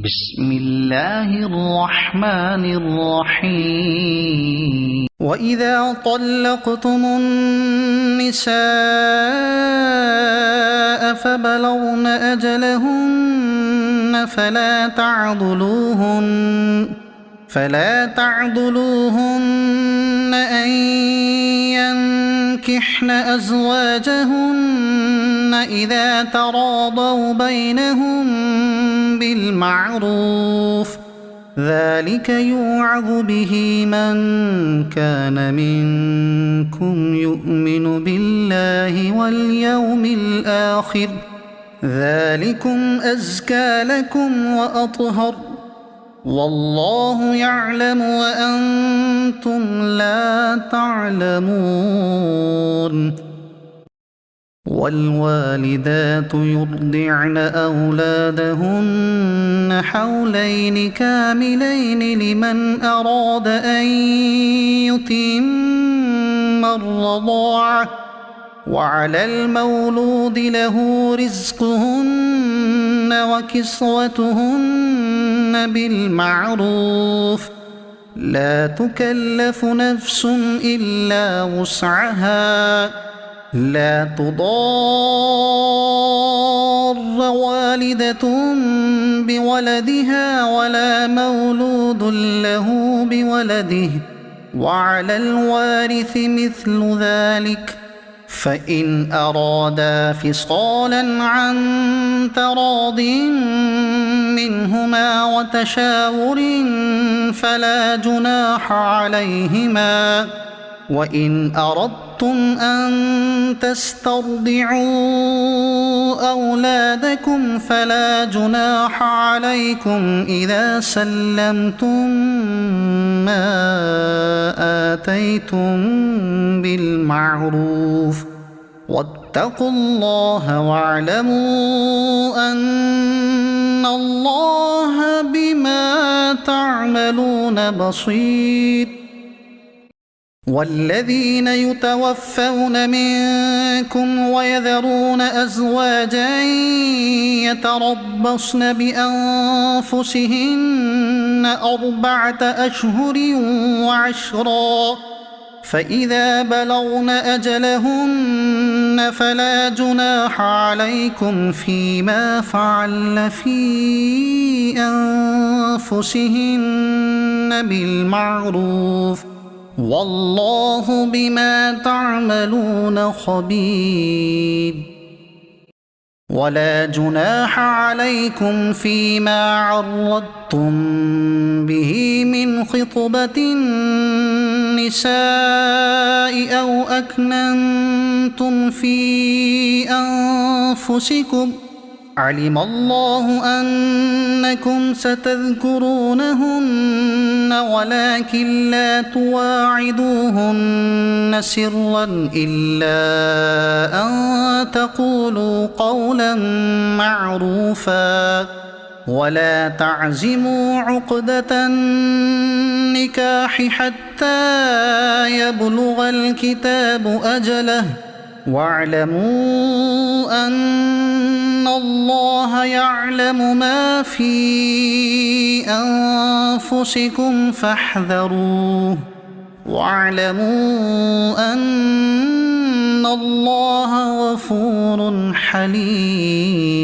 بسم الله الرحمن الرحيم. وإذا طلقتم النساء فبلغن أجلهن فلا تعضلوهن أن ينكحن أزواجهن إذا تراضوا بينهم بالمعروف، ذلك يوعظ به من كان منكم يؤمن بالله واليوم الآخر، ذلكم أزكى لكم وأطهر، والله يعلم وأنتم لا تعلمون. والوالدات يرضعن أولادهن حولين كاملين لمن أراد أن يتم الرضاعة، وعلى المولود له رزقهن وكسوتهن بالمعروف، لا تكلف نفس إلا وسعها، لا تضار والدة بولدها ولا مولود له بولده، وعلى الوارث مثل ذلك، فإن أرادا فصالا عن تراض منهما وتشاور فلا جناح عليهما. وإن أردتم أن تسترضعوا أولادكم فلا جناح عليكم إذا سلمتم ما آتيتم بالمعروف، واتقوا الله واعلموا أن الله بما تعملون بصير. والذين يتوفون منكم ويذرون أزواجا يتربصن بأنفسهن 4 أشهر وعشرا، فإذا بلغن أجلهن فلا جناح عليكم فيما فعلن في أنفسهن بالمعروف، والله بما تعملون خبير. ولا جناح عليكم فيما عرضتم به من خطبة النساء أو أكننتم في أنفسكم، علم الله أنكم ستذكرونهن ولكن لا تواعدوهن سرا إلا أن تقولوا قولا معروفا، ولا تعزموا عقدة النكاح حتى يبلغ الكتاب أجله، واعلموا أن الله يعلم ما في أنفسكم فاحذروه، واعلموا أن الله غفور حليم.